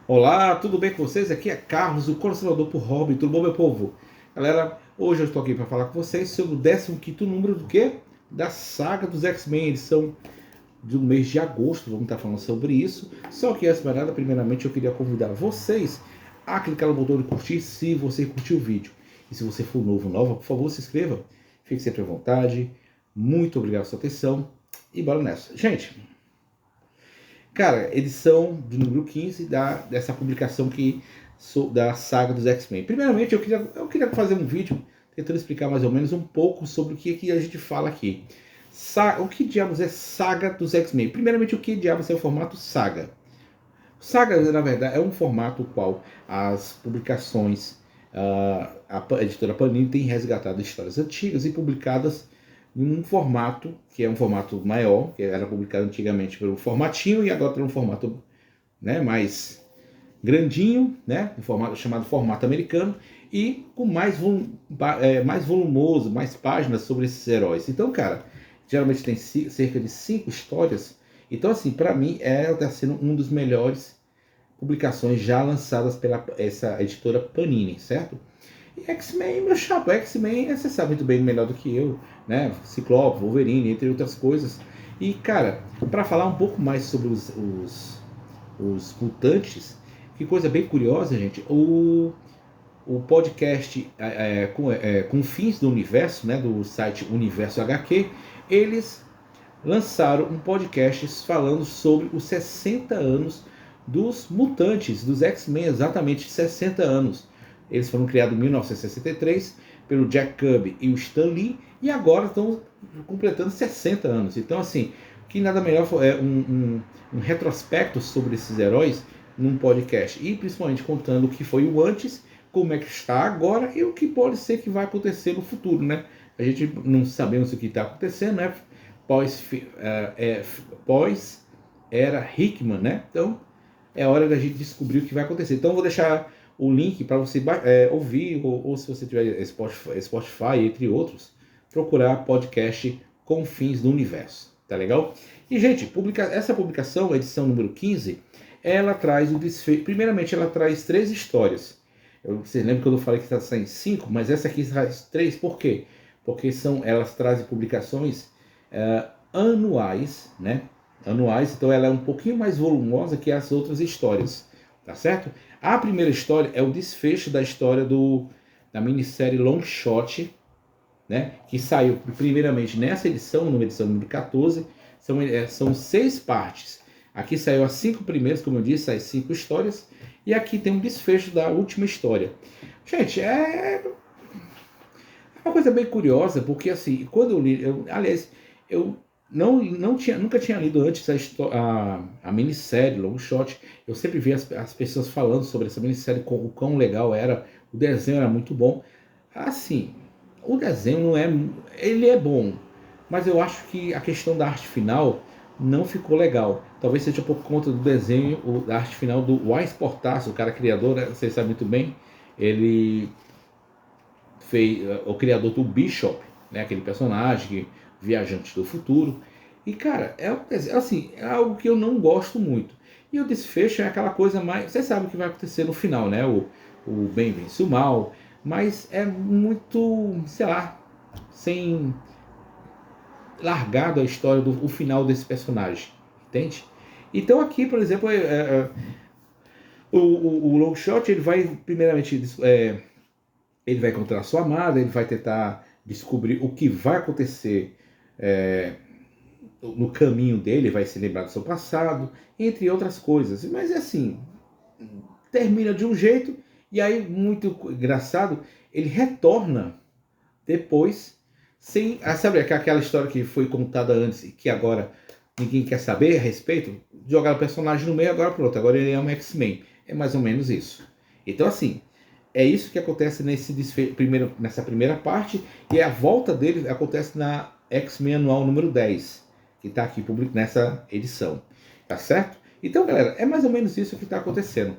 Olá, tudo bem com vocês? Aqui é Carlos, o colecionador por hobby. Tudo bom, meu povo? Galera, hoje eu estou aqui para falar com vocês sobre o 15º número do quê? Da saga dos X-Men, edição do mês de agosto. Vamos estar falando sobre isso. Só que antes de mais nada, primeiramente eu queria convidar vocês a clicar no botão de curtir se você curtiu o vídeo. E se você for novo, nova, por favor, se inscreva. Fique sempre à vontade. Muito obrigado pela sua atenção. E bora nessa. Gente, cara, edição do número 15 dessa publicação da saga dos X-Men. Primeiramente, eu queria fazer um vídeo tentando explicar mais ou menos um pouco sobre o que a gente fala aqui. O que diabos é saga dos X-Men? Primeiramente, o que diabos é o formato saga? Saga, na verdade, é um formato qual as publicações, a editora Panini tem resgatado histórias antigas e publicadas em um formato que é um formato maior, que era publicado antigamente pelo formatinho e agora tem um formato, né, mais grandinho, né, um formato chamado formato americano e com mais volumoso, mais páginas sobre esses heróis. Então, cara, geralmente tem cerca de 5 histórias. Então, assim, para mim, está sendo um dos melhores publicações já lançadas pela essa editora Panini, certo? E X-Men, meu chapa, X-Men, você sabe muito bem melhor do que eu, né? Ciclope, Wolverine, entre outras coisas. E, cara, para falar um pouco mais sobre os mutantes, que coisa bem curiosa, gente, o podcast com Fins do Universo, né, do site Universo HQ, eles lançaram um podcast falando sobre os 60 anos dos mutantes, dos X-Men, exatamente 60 anos. Eles foram criados em 1963 pelo Jack Kirby e o Stan Lee e agora estão completando 60 anos. Então, assim, que nada melhor é um retrospecto sobre esses heróis num podcast e principalmente contando o que foi o antes, como é que está agora e o que pode ser que vai acontecer no futuro, né? A gente não sabemos o que está acontecendo, né? Pós, pós era Hickman, né? Então é hora da gente descobrir o que vai acontecer. Então eu vou deixar o link para você ouvir, ou se você tiver Spotify, entre outros, procurar podcast Confins do Universo. Tá legal? E, gente, essa publicação, a edição número 15, ela traz o desfecho. Primeiramente, ela traz 3 histórias. Vocês lembram que eu falei que está saindo 5, mas essa aqui traz 3, por quê? Porque elas trazem publicações anuais, né? Anuais, então ela é um pouquinho mais volumosa que as outras histórias, tá certo? A primeira história é o desfecho da história da minissérie Long Shot, né? Que saiu primeiramente nessa edição, numa edição número 14, são 6 partes. Aqui saiu as 5 primeiras, como eu disse, as 5 histórias, e aqui tem um desfecho da última história. Gente, é uma coisa bem curiosa, porque assim, quando eu li, aliás, eu nunca tinha lido antes a minissérie Long Shot. Eu sempre vi as pessoas falando sobre essa minissérie, o quão legal era, o desenho era muito bom. Assim, o desenho não é, ele é bom, mas eu acho que a questão da arte final não ficou legal. Talvez seja por conta do desenho, da arte final do Wise Portaço, o cara criador, né? Vocês sabem muito bem, ele fez o criador do Bishop, né, aquele personagem viajante do futuro. E cara, assim, é algo que eu não gosto muito. E o desfecho é aquela coisa mais, você sabe o que vai acontecer no final, né? O bem vence o mal, mas é muito, sei lá, sem largado a história do o final desse personagem, entende? Então aqui, por exemplo, o Longshot ele vai primeiramente ele vai encontrar sua amada, ele vai tentar descobrir o que vai acontecer no caminho dele, vai se lembrar do seu passado, entre outras coisas. Mas é assim, termina de um jeito, e aí, muito engraçado, ele retorna depois, sem. Sabe aquela história que foi contada antes e que agora ninguém quer saber a respeito? Jogaram o personagem no meio, agora pronto, agora ele é um X-Men. É mais ou menos isso. Então, assim, é isso que acontece nessa primeira parte, e a volta dele acontece na X-Men Anual número 10, que está aqui nessa edição. Tá certo? Então, galera, é mais ou menos isso que está acontecendo.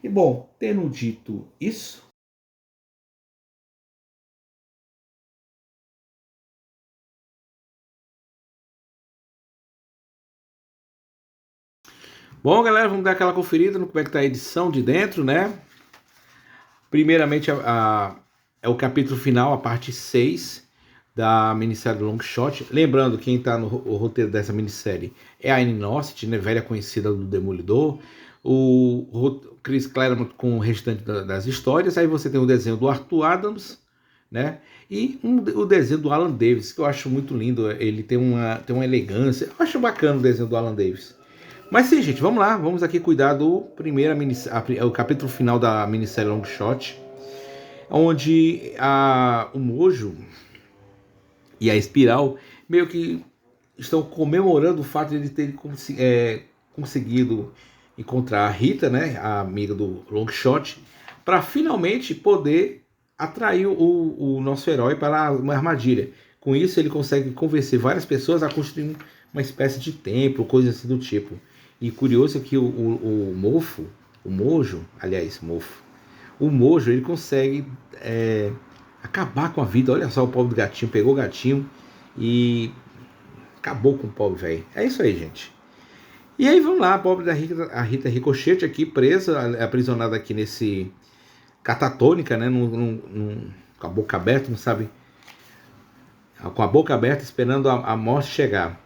E bom, tendo dito isso, Bom, galera, vamos dar aquela conferida no como é que tá a edição de dentro, né? Primeiramente, é o capítulo final, a parte 6 da minissérie Longshot. Lembrando, quem está no o roteiro dessa minissérie é a Anne North, né, velha conhecida do Demolidor. O Chris Claremont com o restante das histórias. Aí você tem o desenho do Arthur Adams, né? E o desenho do Alan Davis, que eu acho muito lindo. Ele tem uma elegância. Eu acho bacana o desenho do Alan Davis. Mas sim, gente, vamos lá. Vamos aqui cuidar do o capítulo final da minissérie Longshot, onde o Mojo e a Espiral meio que estão comemorando o fato de ele ter conseguido encontrar a Rita, né, a amiga do Longshot, para finalmente poder atrair o nosso herói para uma armadilha. Com isso, ele consegue convencer várias pessoas a construir uma espécie de templo, coisa assim do tipo. E curioso é que o Mojo, ele consegue acabar com a vida. Olha só, o pobre do gatinho, pegou o gatinho e acabou com o pobre velho. É isso aí, gente. E aí vamos lá, a pobre da a Rita Ricochete aqui, presa, aprisionada aqui nesse catatônica, né, com a boca aberta, não sabe, com a boca aberta esperando a morte chegar,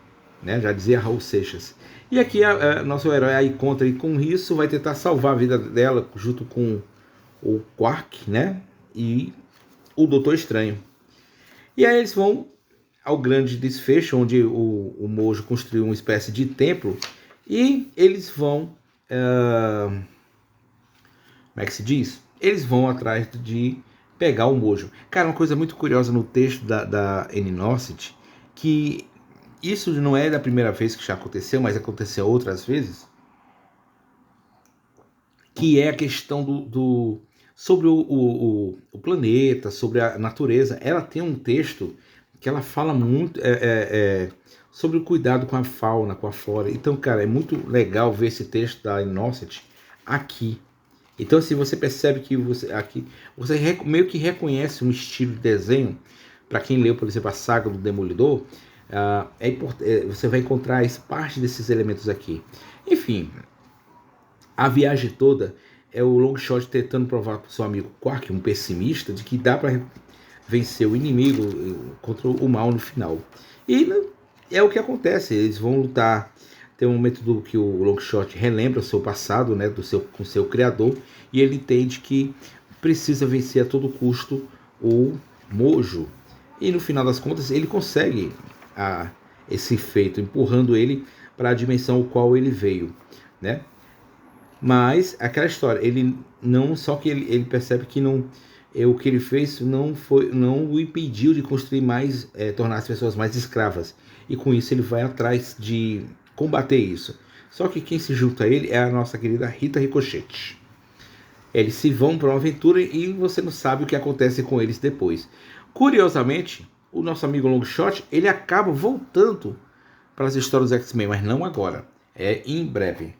né, já dizia Raul Seixas. E aqui nosso herói aí contra, e com isso vai tentar salvar a vida dela junto com o Quark, né, e o Doutor Estranho. E aí eles vão ao grande desfecho, onde o Mojo construiu uma espécie de templo, e eles vão, como é que se diz? Eles vão atrás de pegar o Mojo. Cara, uma coisa muito curiosa no texto da Anne North, que isso não é da primeira vez que já aconteceu, mas aconteceu outras vezes, que é a questão sobre o planeta, sobre a natureza. Ela tem um texto que ela fala muito sobre o cuidado com a fauna, com a flora. Então, cara, é muito legal ver esse texto da Innocent aqui. Então, assim, você percebe que você meio que reconhece um estilo de desenho. Para quem leu, por exemplo, a saga do Demolidor, você vai encontrar parte desses elementos aqui. Enfim, a viagem toda é o Longshot tentando provar para o seu amigo Quark, um pessimista, de que dá para vencer o inimigo contra o mal no final. E é o que acontece, eles vão lutar. Tem um momento que o Longshot relembra o seu passado, né, com seu criador, e ele entende que precisa vencer a todo custo o Mojo. E no final das contas ele consegue esse feito, empurrando ele para a dimensão ao qual ele veio, né? Mas aquela história, ele não, só que ele percebe que não, o que ele fez não o impediu de construir mais, tornar as pessoas mais escravas. E com isso ele vai atrás de combater isso. Só que quem se junta a ele é a nossa querida Rita Ricochete. Eles se vão para uma aventura e você não sabe o que acontece com eles depois. Curiosamente, o nosso amigo Longshot, ele acaba voltando para as histórias dos X-Men, mas não agora. É em breve.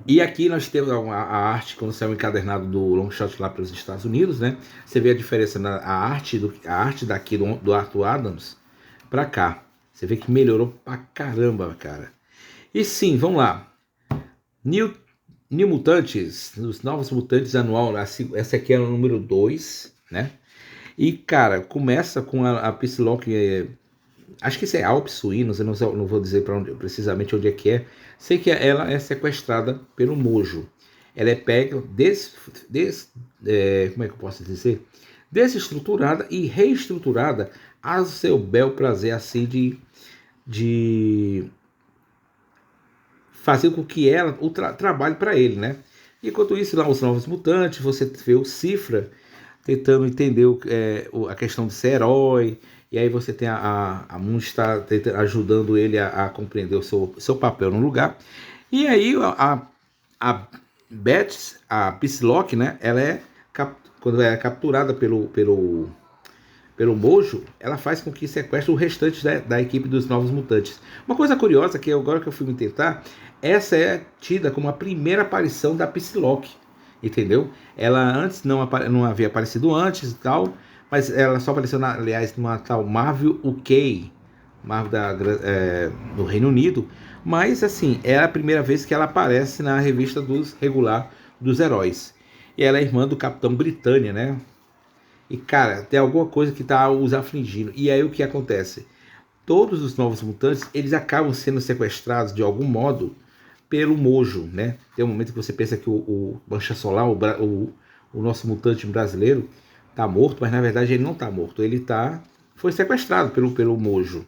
E aqui nós temos a arte, quando saiu o encadernado do Longshot lá para os Estados Unidos, né? Você vê a diferença na arte daqui do Arthur Adams para cá. Você vê que melhorou pra caramba, cara. E sim, vamos lá. New Mutantes, os Novos Mutantes anual, essa aqui é o número 2, né? E, cara, começa com a Psylocke, acho que isso é Alpes Suínos, eu não vou dizer precisamente onde é que é. Sei que ela é sequestrada pelo Mojo. Ela é pega, como é que eu posso dizer? Desestruturada e reestruturada a seu bel prazer, assim, de fazer com que ela trabalhe para ele, né? Enquanto isso, lá os Novos Mutantes, você vê o Cifra tentando entender a questão de ser herói, e aí você tem a Moon está ajudando ele a compreender o seu papel no lugar. E aí a Beth, a Psylocke, né, ela quando é capturada pelo Mojo, ela faz com que sequestre o restante da equipe dos Novos Mutantes. Uma coisa curiosa, que agora que eu fui me tentar, essa é tida como a primeira aparição da Psylocke, entendeu? Ela antes não havia aparecido antes e tal, mas ela só apareceu, aliás, numa tal Marvel UK, Marvel do Reino Unido, mas assim, é a primeira vez que ela aparece na revista regular dos heróis. E ela é irmã do Capitão Britânia, né? E cara, tem alguma coisa que tá os afligindo. E aí o que acontece? Todos os novos mutantes, eles acabam sendo sequestrados de algum modo pelo Mojo, né? Tem um momento que você pensa que o Mancha Solar, o nosso mutante brasileiro, tá morto, mas na verdade ele não tá morto. Foi sequestrado pelo Mojo.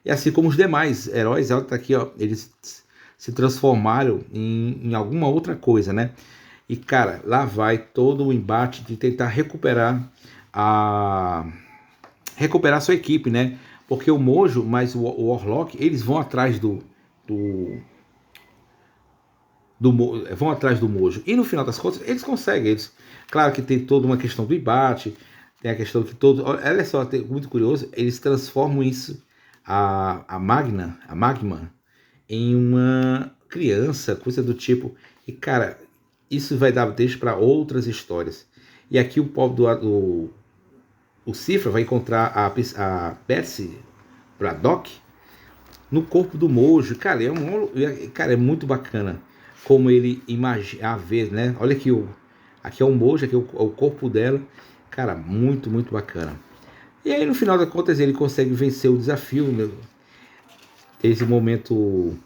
E assim como os demais heróis, ela tá aqui, ó, eles se transformaram em alguma outra coisa, né? E cara, lá vai todo o embate de tentar recuperar sua equipe, né? Porque o Mojo, mais o Warlock, eles vão atrás do, vão atrás do Mojo. E no final das contas, eles conseguem. Claro que tem toda uma questão do embate, tem a questão que todo. Olha só, muito curioso, eles transformam isso, a Magma, em uma criança, coisa do tipo. E cara, isso vai dar deixa para outras histórias. E aqui o pobre o Cifra vai encontrar a Betsy Braddock no corpo do Mojo. Cara, cara, é muito bacana como ele imagina a ver, né? Olha aqui, aqui é o Mojo, aqui é o corpo dela. Cara, muito, muito bacana. E aí, no final das contas, ele consegue vencer o desafio, né? Esse momento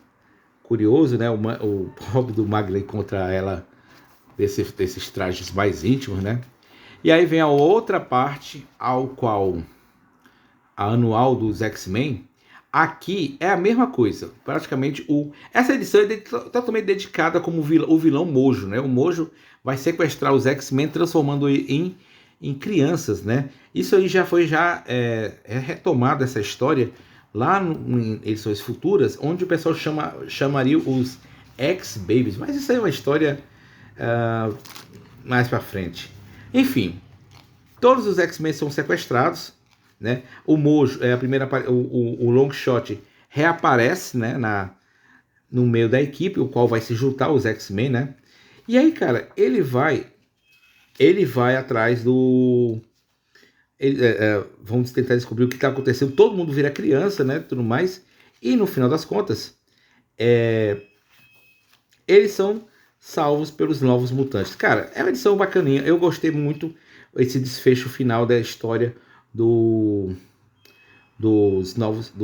curioso, né? O pobre do Magla contra ela desses trajes mais íntimos, né? E aí vem a outra parte ao qual a anual dos X-Men. Aqui é a mesma coisa, praticamente essa edição é totalmente dedicada como o vilão Mojo, né? O Mojo vai sequestrar os X-Men transformando em crianças, né? Isso aí é retomado essa história lá em edições futuras, onde o pessoal chamaria os X-Babies, mas isso aí é uma história mais para frente. Enfim, todos os X-Men são sequestrados, né? O Mojo, o Longshot reaparece, né, no meio da equipe, o qual vai se juntar aos X-Men, né? E aí, cara, ele vai atrás vamos tentar descobrir o que está acontecendo. Todo mundo vira criança, né? Tudo mais. E no final das contas, eles são salvos pelos novos mutantes. Cara, é uma edição bacaninha. Eu gostei muito esse desfecho final da história dos novos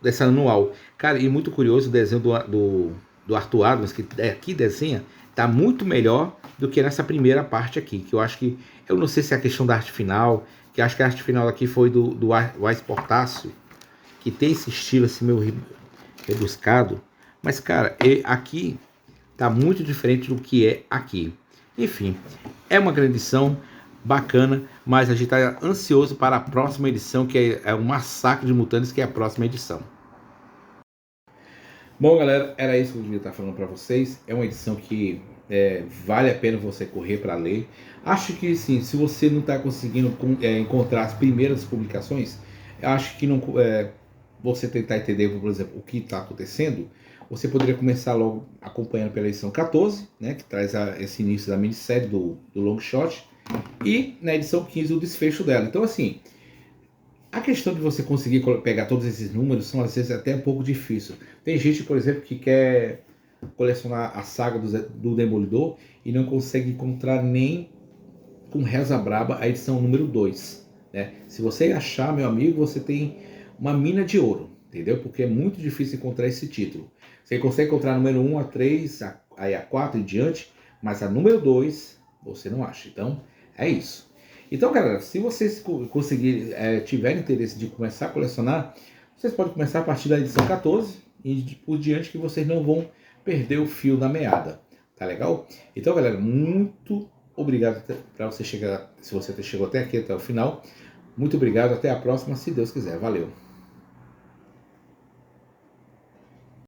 dessa anual. Cara, e muito curioso o desenho do Arthur Adams, que aqui desenha, tá muito melhor do que nessa primeira parte aqui, que eu não sei se é a questão da arte final, que acho que a arte final aqui foi do Wise Portácio, que tem esse estilo assim meio rebuscado, mas cara, aqui tá muito diferente do que é aqui. Enfim, é uma grande edição, bacana, mas a gente está ansioso para a próxima edição, que é um massacre de mutantes, que é a próxima edição. Bom, galera, era isso que eu queria estar falando para vocês. É uma edição que vale a pena você correr para ler. Acho que sim, se você não está conseguindo encontrar as primeiras publicações, acho que não, você tentar entender, por exemplo, o que está acontecendo, você poderia começar logo acompanhando pela edição 14, né, que traz esse início da minissérie do Longshot, e na edição 15 o desfecho dela. Então, assim, a questão de você conseguir pegar todos esses números são às vezes até um pouco difícil. Tem gente, por exemplo, que quer colecionar a saga do Demolidor e não consegue encontrar nem com reza braba a edição número 2. Né? Se você achar, meu amigo, você tem uma mina de ouro, entendeu? Porque é muito difícil encontrar esse título. Você consegue encontrar a número 1, a 3, aí a 4 e diante, mas a número 2 você não acha. Então, é isso. Então, galera, se vocês tiverem interesse de começar a colecionar, vocês podem começar a partir da edição 14 e por diante, que vocês não vão perder o fio da meada. Tá legal? Então, galera, muito obrigado para você chegar, se você chegou até aqui, até o final. Muito obrigado, até a próxima, se Deus quiser. Valeu!